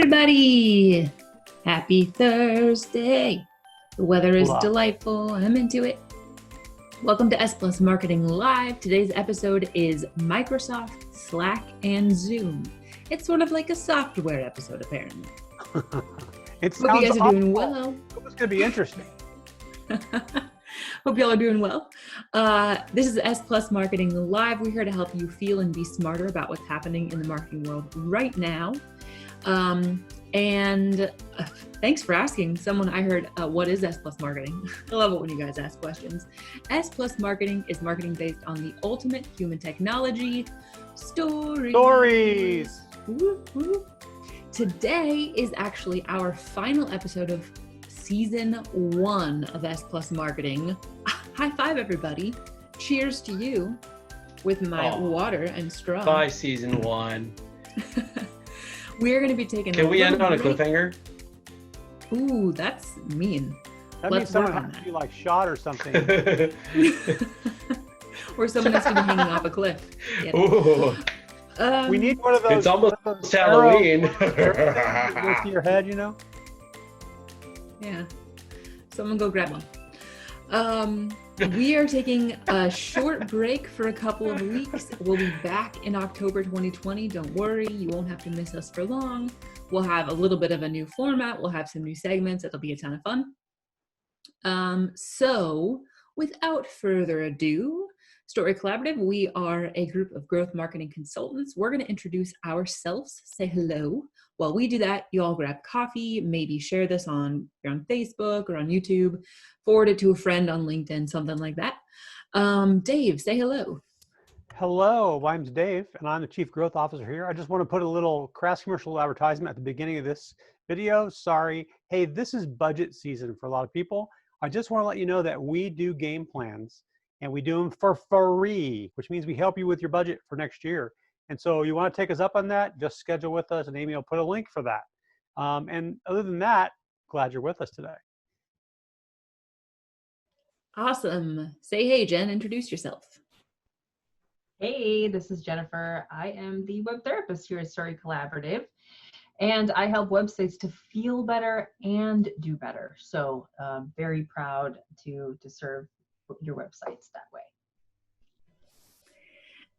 everybody! Happy Thursday! The weather is Hola. delightful. I'm into it. Welcome to S+Marketing Live. Today's episode is Microsoft, Slack, and Zoom. It's sort of like a software episode, apparently. It Hope you sounds guys are doing well. It's going to be interesting. Hope y'all are doing well. This is S+Marketing Live. We're here to help you feel and be smarter about what's happening in the marketing world right now. Thanks for asking. Someone I heard, what is S+Marketing? I love it when you guys ask questions. S+Marketing is marketing based on the ultimate human technology, stories. Woo-hoo. Today is actually our final episode of season 1 of S+Marketing. High five, everybody. Cheers to you with my water and straw. Bye, season 1. We're going to be taking Can we end on a cliffhanger? Ooh, that's mean. That Let's means someone work on has to that. be like shot or something. Or someone that's going to be hanging off a cliff. Yeah. Ooh, We need one of those. it's almost one of those Halloween. arrows that goes to your head, you know? Yeah. Someone go grab one. We are taking a short break for a couple of weeks. We'll be back in October 2020. Don't worry, you won't have to miss us for long. We'll have a little bit of a new format. We'll have some new segments. It'll be a ton of fun. So without further ado, Story Collaborative, we are a group of growth marketing consultants. We're going to introduce ourselves, say hello. While we do that, you all grab coffee, maybe share this on Facebook or on YouTube, forward it to a friend on LinkedIn, something like that. Dave, say hello. Hello, my name's Dave, and I'm the Chief Growth Officer here. I just want to put a little crass commercial advertisement at the beginning of this video. Sorry. Hey, this is budget season for a lot of people. I just want to let you know that we do game plans, and we do them for free, which means we help you with your budget for next year. And so you want to take us up on that, just schedule with us, and Amy will put a link for that. And other than that, glad you're with us today. Awesome. Say hey, Jen, introduce yourself. Hey, this is Jennifer. I am the web therapist here at Story Collaborative, and I help websites to feel better and do better. So very proud to serve your websites that way.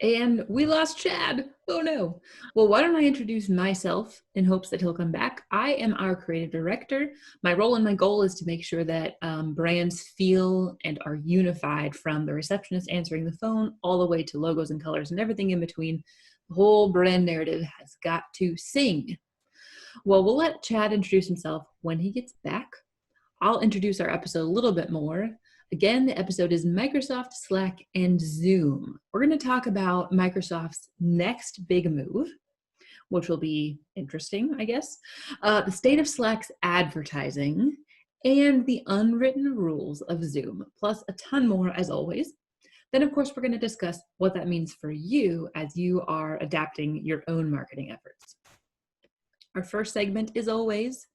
And we lost Chad. Oh no. Well, why don't I introduce myself in hopes that he'll come back? I am our creative director. My role and my goal is to make sure that brands feel and are unified, from the receptionist answering the phone all the way to logos and colors and everything in between. The whole brand narrative has got to sing. Well, we'll let Chad introduce himself when he gets back. I'll introduce our episode a little bit more. Again, the episode is Microsoft, Slack, and Zoom. We're going to talk about Microsoft's next big move, which will be interesting, I guess, the state of Slack's advertising, and the unwritten rules of Zoom, plus a ton more as always. Then, of course, we're going to discuss what that means for you as you are adapting your own marketing efforts. Our first segment is always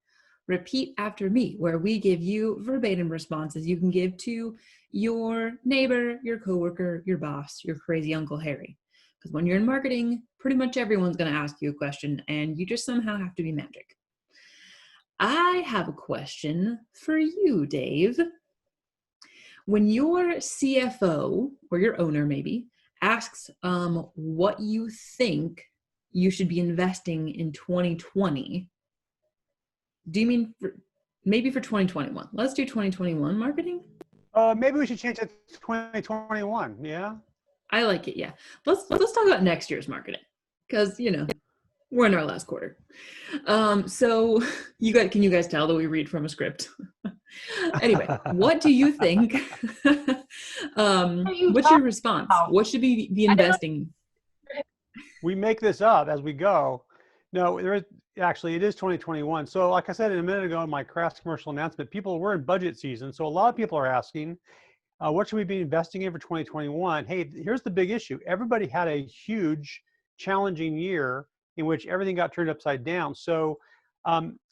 Repeat After Me, where we give you verbatim responses you can give to your neighbor, your coworker, your boss, your crazy Uncle Harry. Because when you're in marketing, pretty much everyone's going to ask you a question, and you just somehow have to be magic. I have a question for you, Dave. When your CFO, or your owner maybe, asks what you think you should be investing in 2020, do you mean maybe for 2021? Let's do 2021 marketing. Maybe we should change it to 2021. Yeah. I like it. Yeah. Let's talk about next year's marketing, because we're in our last quarter. So can you guys tell that we read from a script? Anyway, what do you think? What's your response? What should we be investing? We make this up as we go. No, actually, it is 2021. So like I said a minute ago in my crass commercial announcement, we're in budget season. So a lot of people are asking, what should we be investing in for 2021? Hey, here's the big issue. Everybody had a huge, challenging year in which everything got turned upside down. So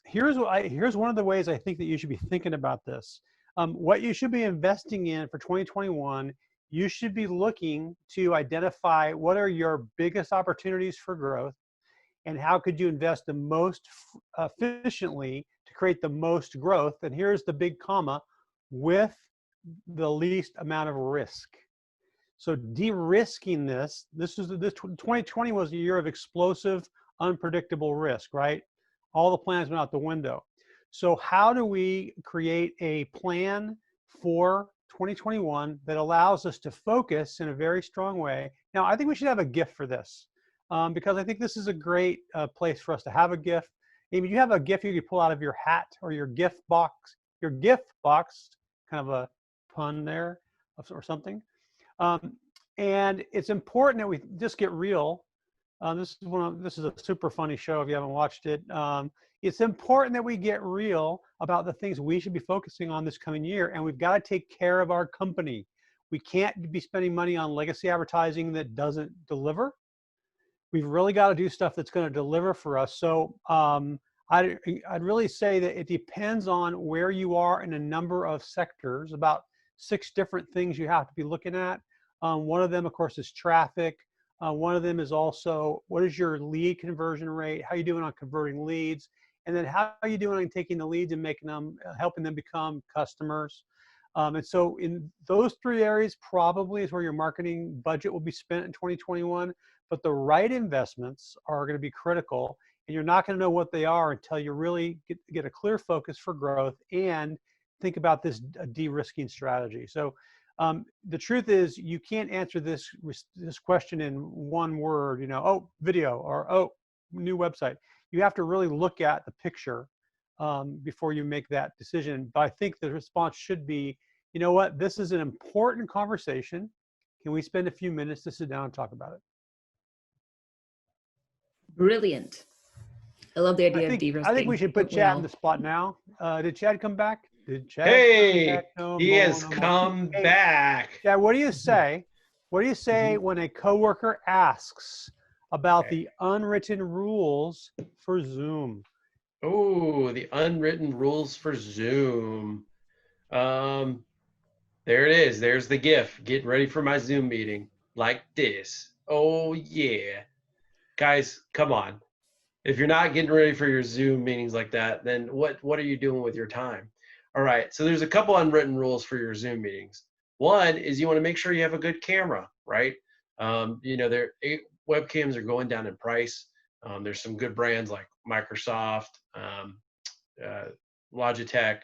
here's one of the ways I think that you should be thinking about this. What you should be investing in for 2021, you should be looking to identify what are your biggest opportunities for growth, and how could you invest the most efficiently to create the most growth. And here's the big comma, with the least amount of risk. So de-risking this 2020 was a year of explosive, unpredictable risk, right? All the plans went out the window. So how do we create a plan for 2021 that allows us to focus in a very strong way? Now, I think we should have a gift for this, because I think this is a great place for us to have a gift. Maybe you have a gift you could pull out of your hat or your gift box, kind of a pun there or something. And it's important that we just get real. This is a super funny show if you haven't watched it. It's important that we get real about the things we should be focusing on this coming year, and we've got to take care of our company. We can't be spending money on legacy advertising that doesn't deliver. We've really got to do stuff that's going to deliver for us. So I'd really say that it depends on where you are in a number of sectors, about 6 different things you have to be looking at. One of them, of course, is traffic. One of them is also, what is your lead conversion rate? How are you doing on converting leads? And then how are you doing on taking the leads and making them, helping them become customers? And so in those 3 areas probably is where your marketing budget will be spent in 2021. But the right investments are going to be critical, and you're not going to know what they are until you really get a clear focus for growth and think about this de-risking strategy. So the truth is, you can't answer this question in one word, you know, oh, video, or oh, new website. You have to really look at the picture before you make that decision. But I think the response should be, you know what, this is an important conversation. Can we spend a few minutes to sit down and talk about it? Brilliant. I love the idea of de-risking. I think we should put Chad in the spot now. Did Chad come back? Did Chad Hey, he has come back. Chad, what do you say? What do you say when a coworker asks about the unwritten rules for Zoom? Oh, the unwritten rules for Zoom. There it is. There's the GIF. Getting ready for my Zoom meeting like this. Oh, yeah. Guys, come on. If you're not getting ready for your Zoom meetings like that, then what are you doing with your time? All right, so there's a couple unwritten rules for your Zoom meetings. One is you want to make sure you have a good camera, right? You know, webcams are going down in price. There's some good brands like Microsoft, Logitech,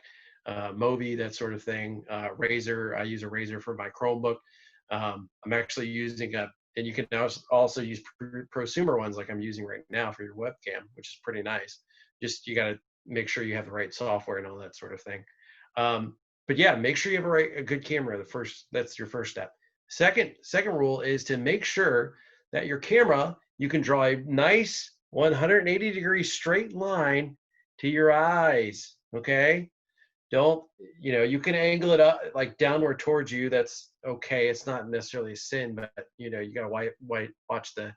Mobi, that sort of thing. Razer, I use a Razer for my Chromebook. I'm actually using and you can also use prosumer ones like I'm using right now for your webcam, which is pretty nice. Just, you got to make sure you have the right software and all that sort of thing. But yeah, make sure you have a good camera. That's your first step. Second rule is to make sure that your camera, you can draw a nice 180-degree straight line to your eyes. Okay. Don't, you can angle it up like downward towards you. That's okay. It's not necessarily a sin, but you got to watch the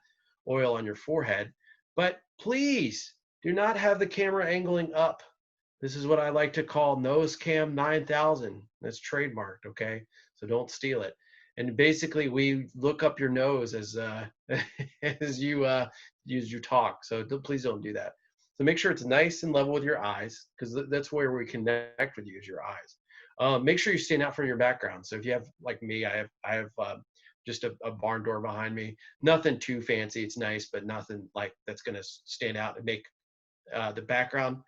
oil on your forehead. But please do not have the camera angling up. This is what I like to call nose cam 9000. That's trademarked. Okay. So don't steal it. And basically we look up your nose as you talk. So please don't do that. So make sure it's nice and level with your eyes, because that's where we connect with you, is your eyes. Make sure you stand out from your background. So if you have, like me, I have just a barn door behind me. Nothing too fancy. It's nice, but nothing like that's going to stand out and make the background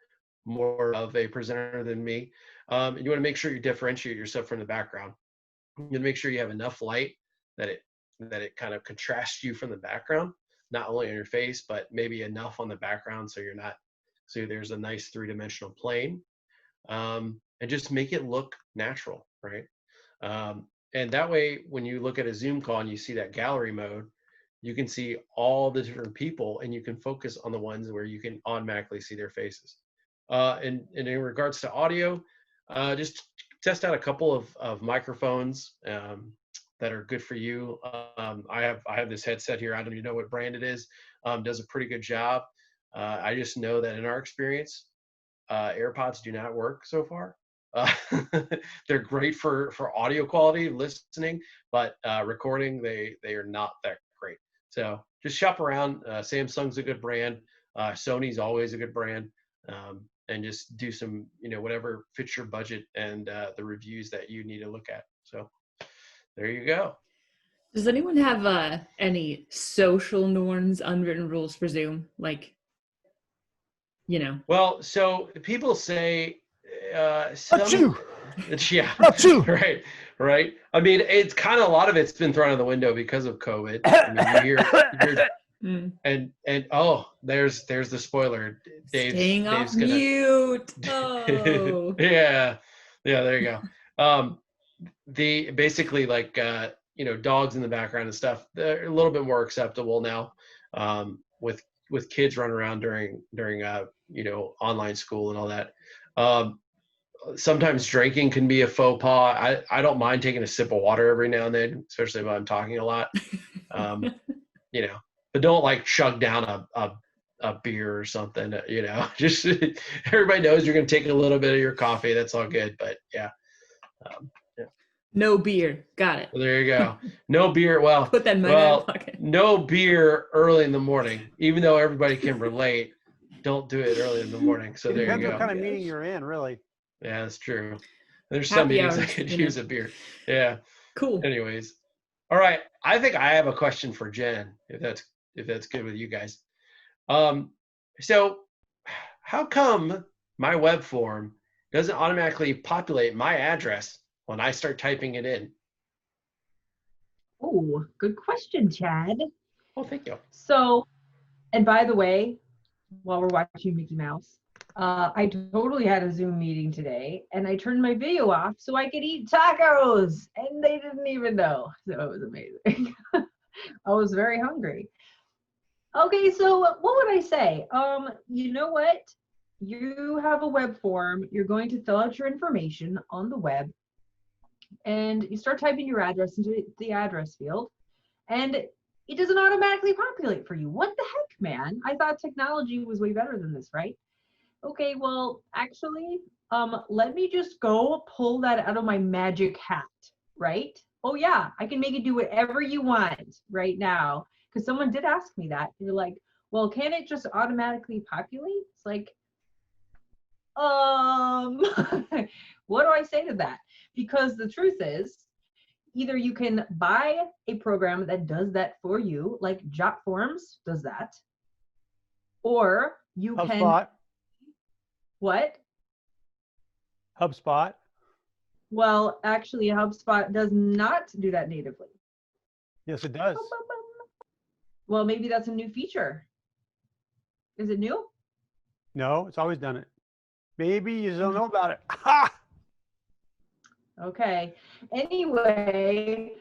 more of a presenter than me. You want to make sure you differentiate yourself from the background. You want to make sure you have enough light that it kind of contrasts you from the background, not only on your face, but maybe enough on the background so there's a nice 3-dimensional plane, and just make it look natural, right? And that way, when you look at a Zoom call and you see that gallery mode, you can see all the different people and you can focus on the ones where you can automatically see their faces. And in regards to audio, just test out a couple of microphones that are good for you. I have this headset here. I don't even know what brand it is. Does a pretty good job. I just know that in our experience, AirPods do not work so far. They're great for audio quality, listening, but recording, they are not that great. So just shop around. Samsung's a good brand. Sony's always a good brand. And just do some, whatever fits your budget and the reviews that you need to look at. So there you go. Does anyone have any social norms, unwritten rules for Zoom? Like, Well, so people say Achoo! yeah, Achoo! right. I mean, it's kind of, a lot of it's been thrown out the window because of COVID. I mean, you hear and oh, there's the spoiler. Staying off Dave's gonna mute. Oh. yeah, there you go. The basically, like dogs in the background and stuff, they're a little bit more acceptable now, with kids running around during online school and all that. Sometimes drinking can be a faux pas. I don't mind taking a sip of water every now and then, especially if I'm talking a lot. But don't like chug down a beer or something. Just everybody knows you're going to take a little bit of your coffee. That's all good. But yeah. No beer. Got it. Well, there you go. No beer. Well, put that in my pocket. No beer early in the morning, even though everybody can relate. Don't do it early in the morning. So there you go. Depends what kind of meeting you're in, really. Yeah, that's true. There's Happy some meetings hours, that could use a beer. Yeah. Cool. Anyways, all right. I think I have a question for Jen, if that's good with you guys. So how come my web form doesn't automatically populate my address when I start typing it in? Oh, good question, Chad. Oh, thank you. So, and by the way, while we're watching Mickey Mouse, I totally had a Zoom meeting today, and I turned my video off so I could eat tacos, and they didn't even know. So it was amazing. I was very hungry. Okay, so what would I say? You know what? You have a web form. You're going to fill out your information on the web, and you start typing your address into the address field, and it doesn't automatically populate for you. What the heck, man? I thought technology was way better than this, right? Okay, well, actually, let me just go pull that out of my magic hat, right? Oh yeah, I can make it do whatever you want right now. Because someone did ask me that. You're like, well, can it just automatically populate? It's like, what do I say to that? Because the truth is, either you can buy a program that does that for you, like JotForms does that, or you HubSpot. can. What? HubSpot. Well, actually, HubSpot does not do that natively. Yes, it does. Well, maybe that's a new feature. Is it new? No, it's always done it. Maybe you don't know about it. Ha! Okay. Anyway,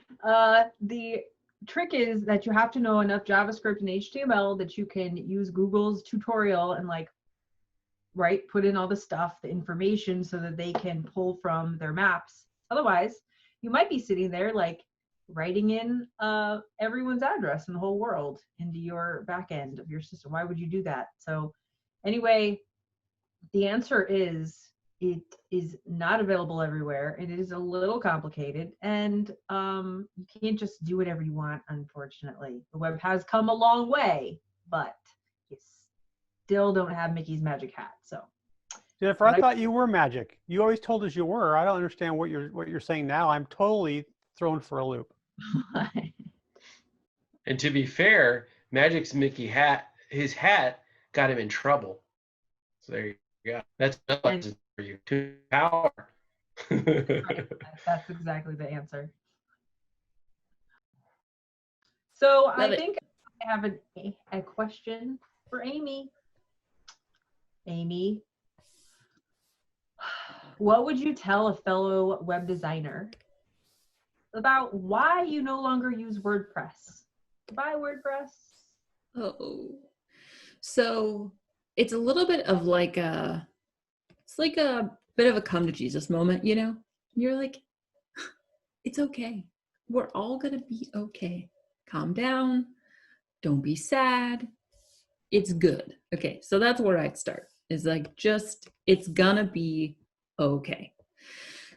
the trick is that you have to know enough JavaScript and HTML that you can use Google's tutorial and put in all the stuff, the information, so that they can pull from their maps. Otherwise, you might be sitting there writing in everyone's address in the whole world into your back end of your system. Why would you do that? So anyway, the answer is it is not available everywhere. It is a little complicated, and you can't just do whatever you want, unfortunately. The web has come a long way, but you still don't have Mickey's magic hat. So Jennifer, I thought you were magic. You always told us you were. I don't understand what you're saying now. I'm totally thrown for a loop. And to be fair, Magic's Mickey hat, his hat got him in trouble. So there you go. That's for you. To power. Right. That's exactly the answer. So I think I have a question for Amy. Amy, what would you tell a fellow web designer about why you no longer use WordPress? Goodbye, WordPress. Oh, so it's a little bit of it's like a bit of a come to Jesus moment, You're like, it's okay. We're all gonna be okay. Calm down. Don't be sad. It's good. Okay, so that's where I'd start. Is it's gonna be okay.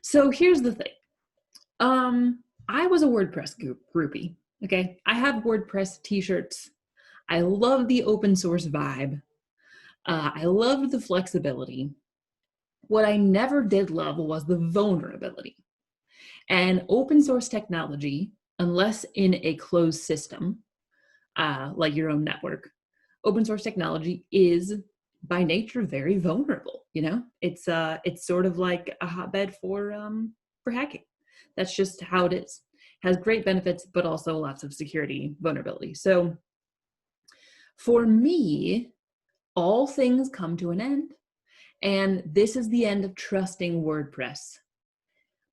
So here's the thing. I was a WordPress groupie. Okay, I have WordPress t-shirts. I love the open source vibe. I loved the flexibility. What I never did love was the vulnerability. And open source technology, unless in a closed system, like your own network, open source technology is by nature very vulnerable. It's sort of like a hotbed for hacking. That's just how it is. Has great benefits, but also lots of security vulnerability. So for me, all things come to an end. And this is the end of trusting WordPress.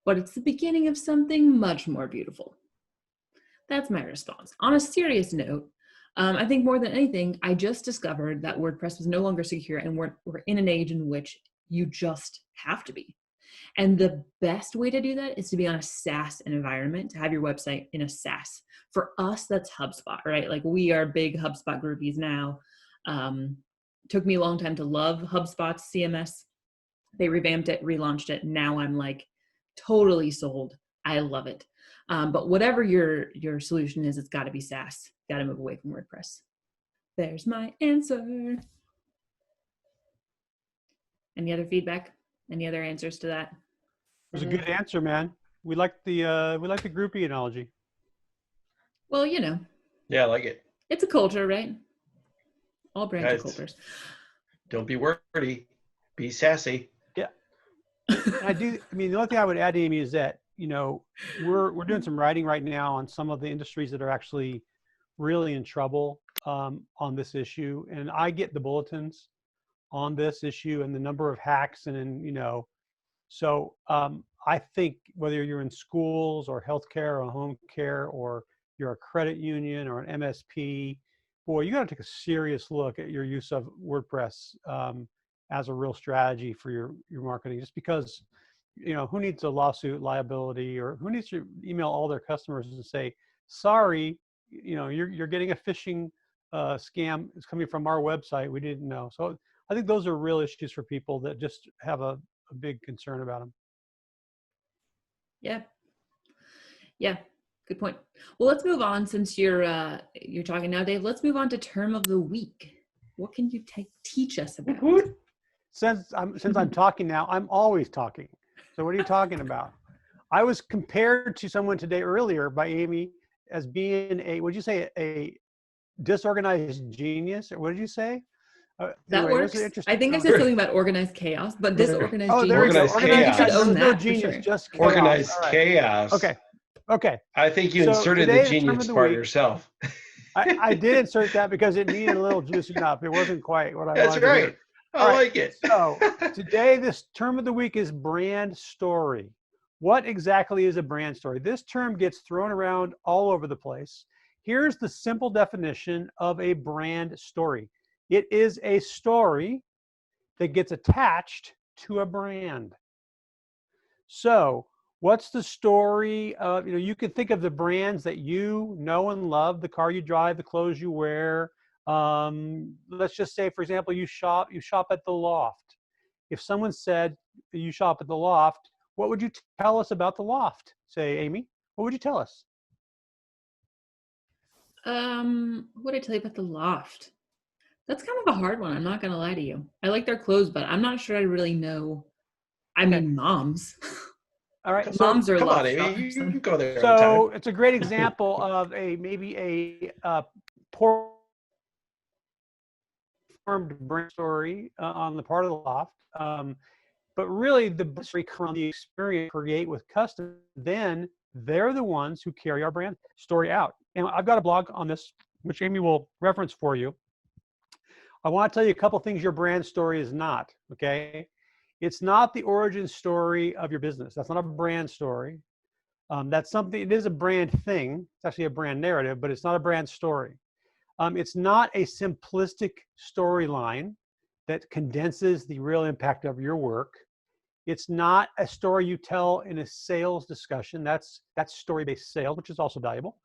But it's the beginning of something much more beautiful. That's my response. On a serious note, I think more than anything, I just discovered that WordPress was no longer secure, and we're in an age in which you just have to be. And the best way to do that is to be on a SaaS environment, to have your website in a SaaS. For us, that's HubSpot, right? Like, we are big HubSpot groupies now. Took me a long time to love HubSpot's CMS. They revamped it, relaunched it. Now I'm like totally sold. I love it. But whatever your solution is, it's got to be SaaS. Got to move away from WordPress. There's my answer. Any other feedback? Any other answers to that? It was a good answer, man. We like the groupie analogy. Well, Yeah, I like it. it's a culture, right? All brands are Guys, cultures. Don't be wordy. Be sassy. Yeah. I mean, the only thing I would add, Amy, is that, we're doing some writing right now on some of the industries that are actually really in trouble on this issue. And I get the bulletins on this issue and the number of hacks so I think whether you're in schools or healthcare or home care, or you're a credit union or an MSP, boy, you got to take a serious look at your use of WordPress as a real strategy for your marketing. Just because, who needs a lawsuit liability, or who needs to email all their customers and say, sorry, you're getting a phishing scam. It's coming from our website. We didn't know. So I think those are real issues for people that just have a big concern about them. Yeah. Good point. Well, let's move on, since you're talking now, Dave. Let's move on to term of the week. What can you teach us about? Since I'm talking now, I'm always talking. So what are you talking about? I was compared to someone today earlier by Amy as being would you say a disorganized genius, or what did you say? That anyway, works. I think I said something about organized chaos, but disorganized Oh, there genius. Organized chaos. You should own no that for genius, sure. just chaos. Organized All right. chaos. Okay. I think you So inserted the today, the term genius of the part week- yourself. I did insert that because it needed a little juicing up. It wasn't quite what I That's wanted to right. do. I All right, like it. So today, this term of the week is brand story. What exactly is a brand story? This term gets thrown around all over the place. Here's the simple definition of a brand story. It is a story that gets attached to a brand. So what's the story of, you can think of the brands that you know and love, the car you drive, the clothes you wear. Let's just say, for example, you shop at the Loft. If someone said you shop at the Loft, what would you tell us about the Loft? Say, Amy, what would you tell us? What did I tell you about the Loft? That's kind of a hard one. I'm not going to lie to you. I like their clothes, but I'm not sure I really know. I mean, moms. All right. Moms are Come on, Loft Amy. shoppers. You go there. So it's a great example of maybe a poor formed brand story on the part of the Loft. But really, the story from the experience create with customers, then they're the ones who carry our brand story out. And I've got a blog on this, which Amy will reference for you. I want to tell you a couple things your brand story is not, okay? It's not the origin story of your business. That's not a brand story. That's something, it is a brand thing. It's actually a brand narrative, but it's not a brand story. It's not a simplistic storyline that condenses the real impact of your work. It's not a story you tell in a sales discussion. That's story-based sales, which is also valuable.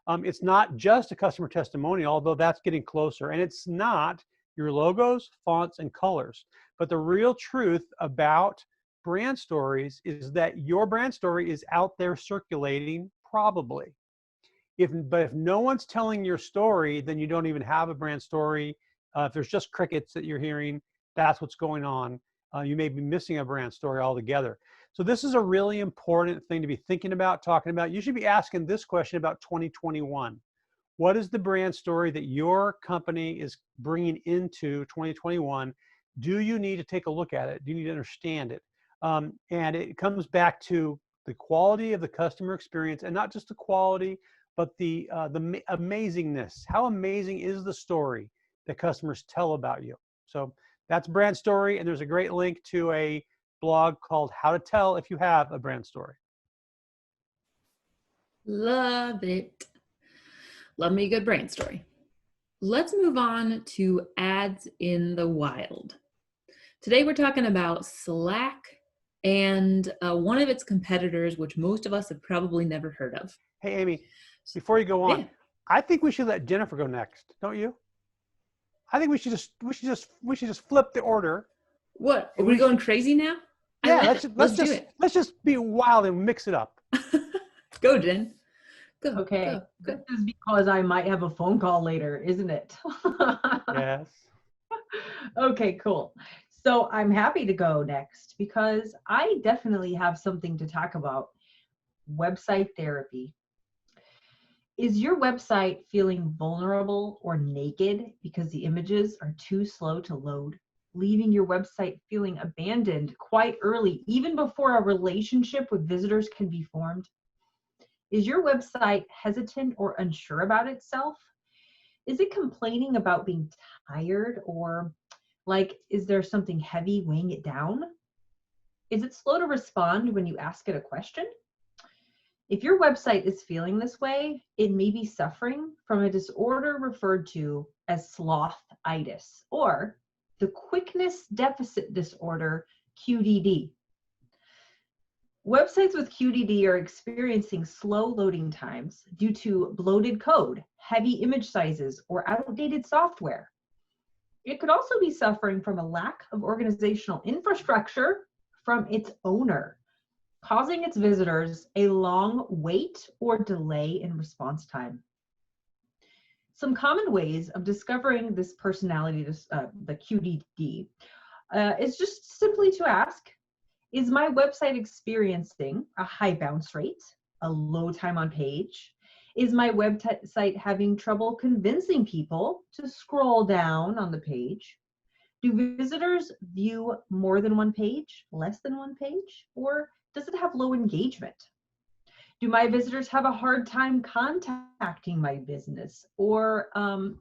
It's not just a customer testimonial, although that's getting closer. And it's not your logos, fonts, and colors. But the real truth about brand stories is that your brand story is out there circulating, probably. But if no one's telling your story, then you don't even have a brand story. If there's just crickets that you're hearing, that's what's going on. You may be missing a brand story altogether. So this is a really important thing to be thinking about, talking about. You should be asking this question about 2021. What is the brand story that your company is bringing into 2021? Do you need to take a look at it? Do you need to understand it? And it comes back to the quality of the customer experience, and not just the quality, but the amazingness. How amazing is the story that customers tell about you? So that's brand story, and there's a great link to a blog called How to Tell If You Have a Brand Story. Love it. Love me a good brand story. Let's move on to ads in the wild. Today we're talking about Slack and one of its competitors, which most of us have probably never heard of. Hey, Amy, before you go on, Yeah. I think we should let Jennifer go next, don't you? I think we should just flip the order. What? Are we going crazy now? Yeah, let's just be wild and mix it up. Go, Jen. Go. Okay, Go. this is because I might have a phone call later, isn't it? Yes. Okay, cool. So I'm happy to go next because I definitely have something to talk about. Website therapy. Is your website feeling vulnerable or naked because the images are too slow to load, leaving your website feeling abandoned quite early, even before a relationship with visitors can be formed? Is your website hesitant or unsure about itself? Is it complaining about being tired, or like, is there something heavy weighing it down? Is it slow to respond when you ask it a question? If your website is feeling this way, it may be suffering from a disorder referred to as slothitis, or the quickness deficit disorder, QDD. Websites with QDD are experiencing slow loading times due to bloated code, heavy image sizes, or outdated software. It could also be suffering from a lack of organizational infrastructure from its owner, causing its visitors a long wait or delay in response time. Some common ways of discovering this personality, the QDD, is just simply to ask, is my website experiencing a high bounce rate, a low time on page? Is my website having trouble convincing people to scroll down on the page? Do visitors view more than one page, less than one page, or does it have low engagement? Do my visitors have a hard time contacting my business, or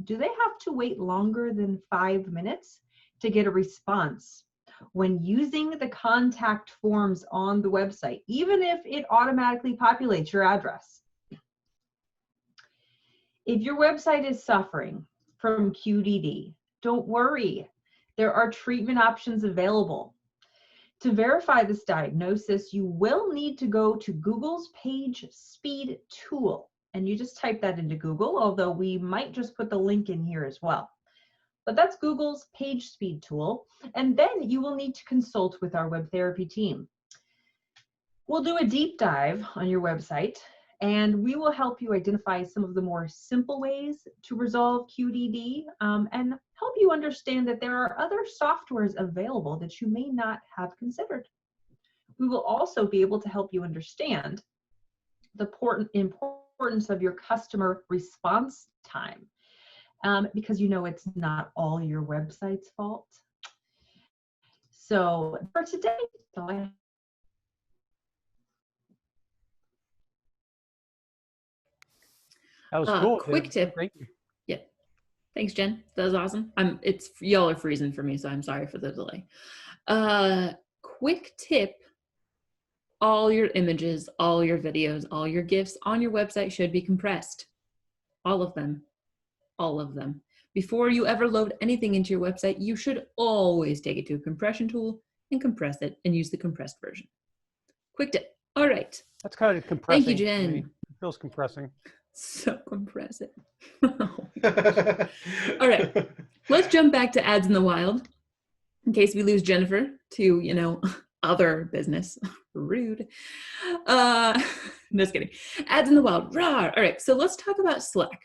do they have to wait longer than 5 minutes to get a response when using the contact forms on the website, even if it automatically populates your address? If your website is suffering from QDD, don't worry. There are treatment options available. To verify this diagnosis, you will need to go to Google's Page Speed tool. And you just type that into Google, although we might just put the link in here as well. But that's Google's Page Speed tool. And then you will need to consult with our web therapy team. We'll do a deep dive on your website, and we will help you identify some of the more simple ways to resolve QDD and help you understand that there are other softwares available that you may not have considered. We will also be able to help you understand the importance of your customer response time, because you know it's not all your website's fault. So for today, That was cool. Quick tip. Thank you. Yeah. Thanks, Jen. That was awesome. Y'all are freezing for me, so I'm sorry for the delay. Quick tip. All your images, all your videos, all your GIFs on your website should be compressed. All of them. All of them. Before you ever load anything into your website, you should always take it to a compression tool and compress it and use the compressed version. Quick tip. All right. That's kind of compressing. Thank you, Jen. It feels compressing. So compressive. Oh my gosh. All right. Let's jump back to ads in the wild in case we lose Jennifer to, other business. Rude. Just kidding. Ads in the wild. Rawr. All right. So let's talk about Slack.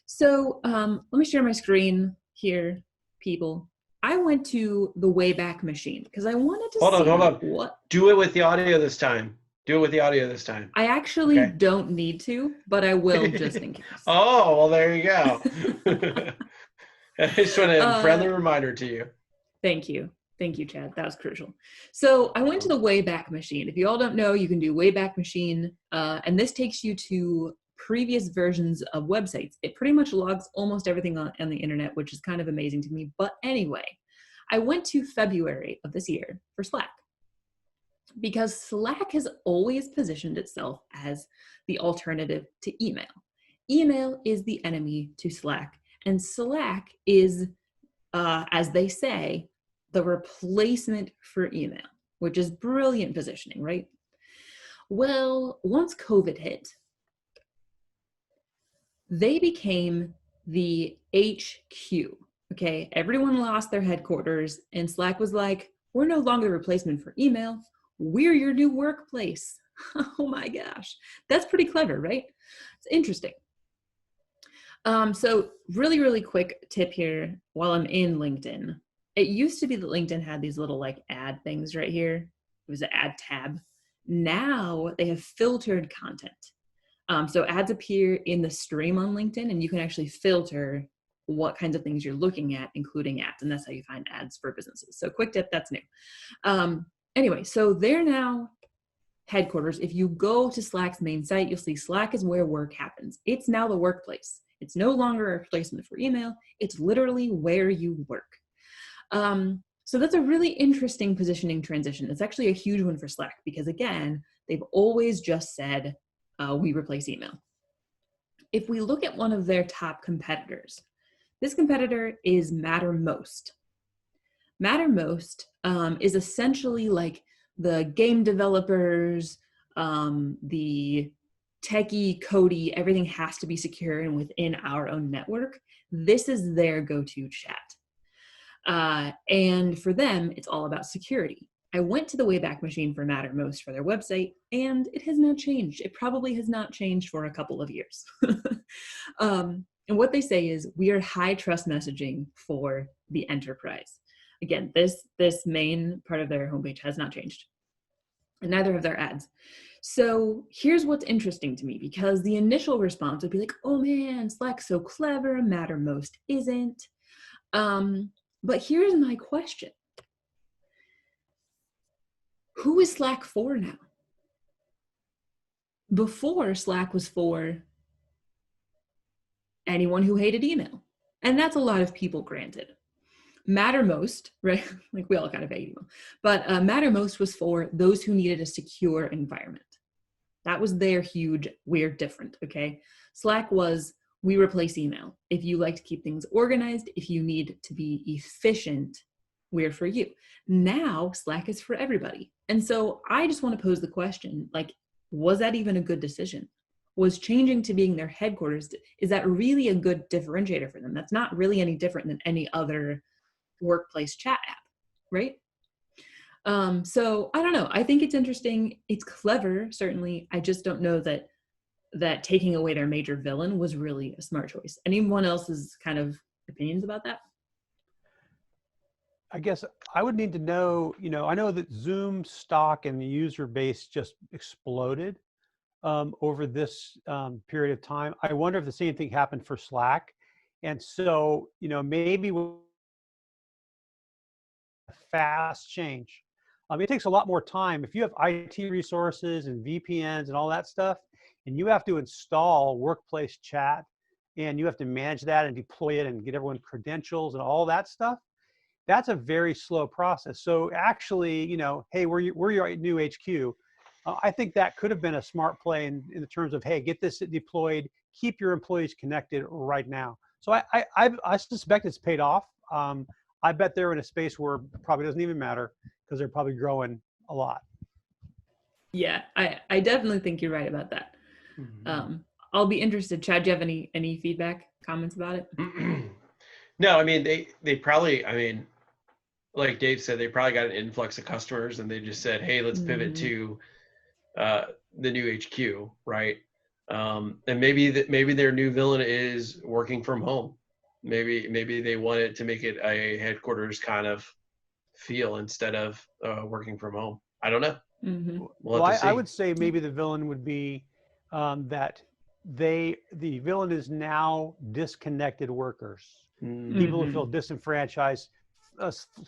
So let me share my screen. here, people. I went to the Wayback Machine because I wanted to Hold on, see hold on. what. Do it with the audio this time. Do it with the audio this time. I actually Okay. don't need to, but I will just in case. Oh, well, there you go. I just want a friendly Uh, reminder to you. Thank you. Thank you, Chad. That was crucial. So I went to the Wayback Machine. If you all don't know, you can do Wayback Machine, and this takes you to previous versions of websites. It pretty much logs almost everything on the internet, which is kind of amazing to me. But anyway, I went to February of this year for Slack because Slack has always positioned itself as the alternative to email. Email is the enemy to Slack, and Slack is, as they say, the replacement for email, which is brilliant positioning, right? Well, once COVID hit, they became the HQ. Okay, everyone lost their headquarters, and Slack was like, we're no longer the replacement for email. We're your new workplace. Oh my gosh, that's pretty clever, right? It's interesting. So really, really quick tip here while I'm in LinkedIn. It used to be that LinkedIn had these little like ad things right here. It was an ad tab. Now they have filtered content. So ads appear in the stream on LinkedIn, and you can actually filter what kinds of things you're looking at, including ads. And that's how you find ads for businesses. So quick tip, that's new. Anyway, so they're now headquarters. If you go to Slack's main site, you'll see Slack is where work happens. It's now the workplace. It's no longer a replacement for email. It's literally where you work. So that's a really interesting positioning transition. It's actually a huge one for Slack because, again, they've always just said, we replace email. If we look at one of their top competitors, this competitor is Mattermost. Mattermost is essentially like the game developers, the techie, codey, everything has to be secure and within our own network. This is their go-to chat. And for them, it's all about security. I went to the Wayback Machine for Mattermost for their website, and it has not changed. It probably has not changed for a couple of years. And what they say is, we are high trust messaging for the enterprise. Again, this main part of their homepage has not changed, and neither have their ads. So here's what's interesting to me, because the initial response would be like, oh man, Slack's so clever, Mattermost isn't. But here's my question. Who is Slack for now? Before, Slack was for anyone who hated email. And that's a lot of people, granted. Mattermost, right? Like we all kind of hate email. But Mattermost was for those who needed a secure environment. That was their huge, we're different, okay? Slack was, we replace email. If you like to keep things organized, if you need to be efficient, we're for you. Now, Slack is for everybody. And so I just want to pose the question, like, was that even a good decision? Was changing to being their headquarters, is that really a good differentiator for them? That's not really any different than any other workplace chat app, right? So I don't know. I think it's interesting. It's clever, certainly. I just don't know that taking away their major villain was really a smart choice. Anyone else's kind of opinions about that? I guess I would need to know, I know that Zoom stock and the user base just exploded over this period of time. I wonder if the same thing happened for Slack. And so, maybe a fast change. It takes a lot more time. If you have IT resources and VPNs and all that stuff, and you have to install workplace chat, and you have to manage that and deploy it and get everyone credentials and all that stuff, that's a very slow process. So actually, hey, we're your new HQ. I think that could have been a smart play in the terms of, hey, get this deployed, keep your employees connected right now. So I suspect it's paid off. I bet they're in a space where it probably doesn't even matter because they're probably growing a lot. Yeah, I definitely think you're right about that. Mm-hmm. I'll be interested. Chad, do you have any feedback, comments about it? No, I mean, they probably, like Dave said, they probably got an influx of customers and they just said, hey, let's pivot to the new HQ, right? And maybe their new villain is working from home, Maybe they wanted to make it a headquarters kind of feel instead of working from home. I don't know. Mm-hmm. We'll have to see. I would say maybe the villain would be that the villain is now disconnected workers. People who feel disenfranchised.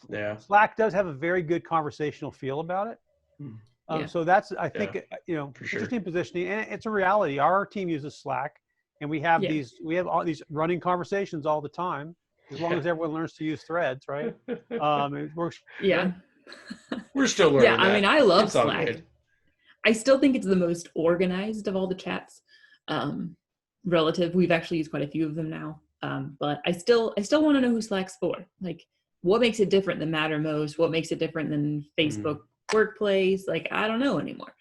Yeah. Slack does have a very good conversational feel about it. Yeah. So that's, I think, for sure. interesting positioning, and it's a reality. Our team uses Slack, and we have all these running conversations all the time. As long as everyone learns to use threads, right? It works. Yeah. We're still learning. Yeah, I mean, I love It's all Slack. good. I still think it's the most organized of all the chats. Relative, we've actually used quite a few of them now. But I still want to know who Slack's for. Like, what makes it different than Mattermost? What makes it different than Facebook Workplace? Like, I don't know anymore.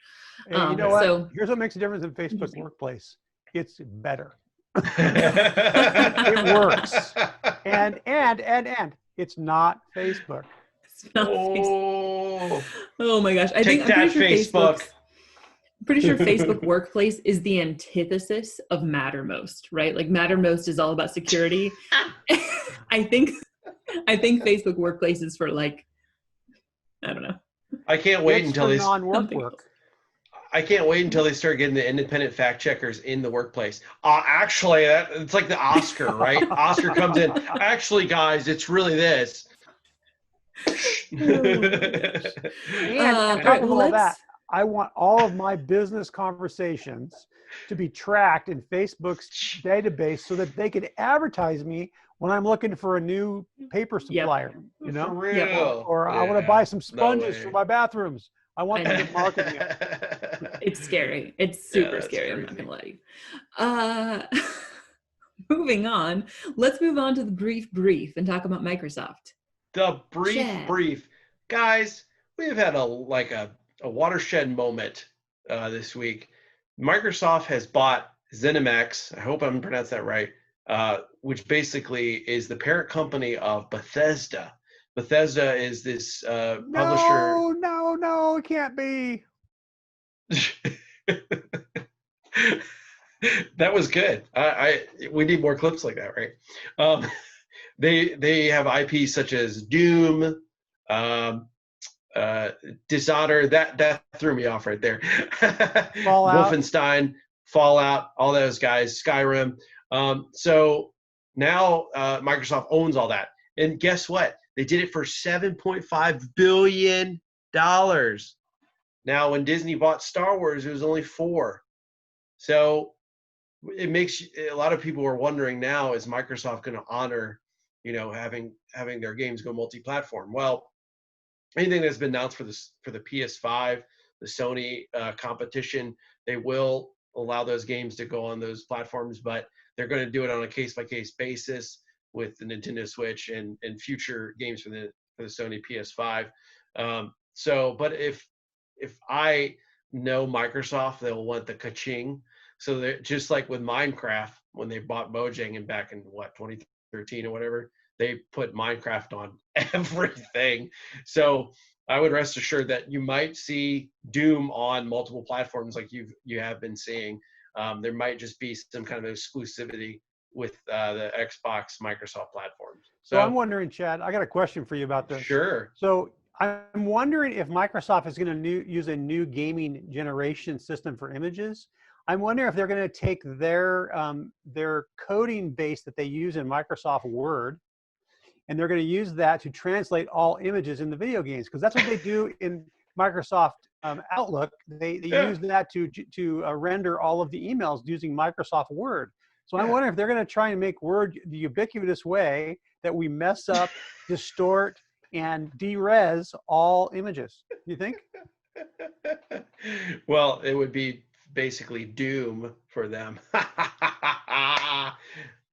And you know what? Here's what makes a difference in Facebook Workplace. It's better. It works. And it's not Facebook. It's not Facebook. Oh my gosh. I'm pretty sure Facebook Workplace is the antithesis of Mattermost, right? Like Mattermost is all about security. I think Facebook Workplace is for, like, I don't know. I can't wait until they I can't wait until they start getting the independent fact checkers in the workplace. Actually, it's like the Oscar, right? Oscar comes in. Actually, guys, it's really this. And top of all that, I want all of my business conversations to be tracked in Facebook's database so that they could advertise me when I'm looking for a new paper supplier, you know, For real. or I want to buy some sponges for my bathrooms. I want them to market me. It's scary. It's super scary. Crazy. I'm not gonna lie. Moving on. Let's move on to the brief and talk about Microsoft. The brief. Guys, we've had a watershed moment this week. Microsoft has bought ZeniMax. I hope I'm pronouncing that right. Which basically is the parent company of Bethesda. Bethesda is this publisher. No, it can't be. That was good. We need more clips like that, right? They have IP such as Doom, Dishonored. That threw me off right there. Fallout. Wolfenstein, Fallout, all those guys, Skyrim. So now Microsoft owns all that. And guess what? They did it for $7.5 billion. Now, when Disney bought Star Wars, it was only $4 billion. So it makes a lot of people are wondering now, is Microsoft going to honor, having their games go multi-platform? Well, anything that's been announced for the PS5, the Sony competition, they will allow those games to go on those platforms, but they're going to do it on a case-by-case basis with the Nintendo Switch and future games for the Sony PS5. But if I know Microsoft, they'll want the ka-ching. So they're just like with Minecraft, when they bought Mojang and back in 2013 or whatever, they put Minecraft on everything. So I would rest assured that you might see Doom on multiple platforms like you have been seeing. There might just be some kind of exclusivity with the Xbox Microsoft platforms. So I'm wondering, Chad, I got a question for you about this. Sure. So I'm wondering if Microsoft is going to use a new gaming generation system for images. I'm wondering if they're going to take their coding base that they use in Microsoft Word, and they're going to use that to translate all images in the video games, because that's what they do in Microsoft Outlook. They use that to render all of the emails using Microsoft Word. So I'm wondering if they're going to try and make Word the ubiquitous way that we mess up, distort, and derez all images. You think? Well, it would be basically Doom for them.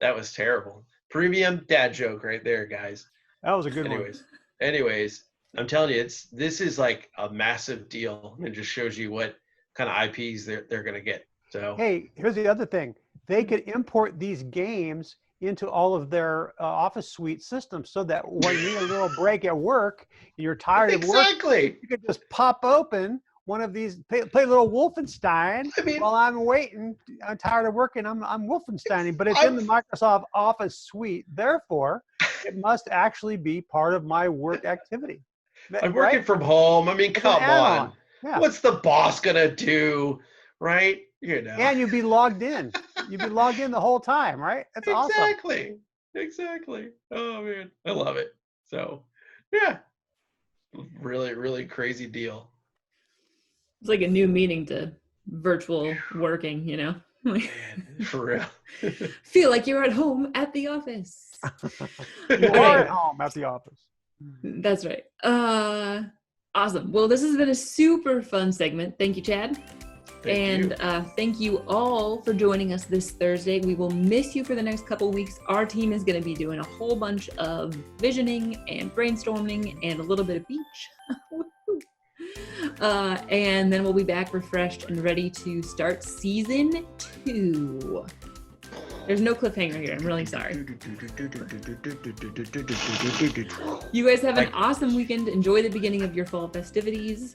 That was terrible. Premium dad joke right there, guys. That was a good one. Anyways, I'm telling you, this is like a massive deal. It just shows you what kind of IPs they're going to get. So hey, here's the other thing. They could import these games into all of their Office Suite systems, so that when you need a little break at work, you're tired of work, you could just pop open one of these, play a little Wolfenstein I mean, while I'm waiting. I'm tired of working. I'm Wolfensteining, but it's in the Microsoft Office suite. Therefore, it must actually be part of my work activity. I'm working from home. I mean, It's an come add-on. on. Yeah. What's the boss gonna do, right? You know. And you'd be logged in. You'd be logged in the whole time, right? That's awesome. Exactly. Oh man, I love it. So, yeah, really, really crazy deal. It's like a new meaning to virtual working, you know? Man, for real. Feel like you're at home at the office. You are at home at the office. That's right. Awesome. Well, this has been a super fun segment. Thank you, Chad. Thank you all for joining us this Thursday. We will miss you for the next couple weeks. Our team is going to be doing a whole bunch of visioning and brainstorming and a little bit of beach. And then we'll be back refreshed and ready to start season 2. There's no cliffhanger here. I'm really sorry. You guys have an awesome weekend. Enjoy the beginning of your fall festivities.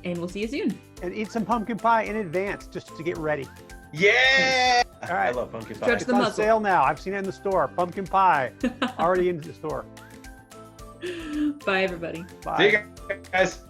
And we'll see you soon. And eat some pumpkin pie in advance just to get ready. Yeah. All right. I love pumpkin pie. Stretch It's the on muscle. sale now. I've seen it in the store. Pumpkin pie already in the store. Bye, everybody. Bye. See you guys.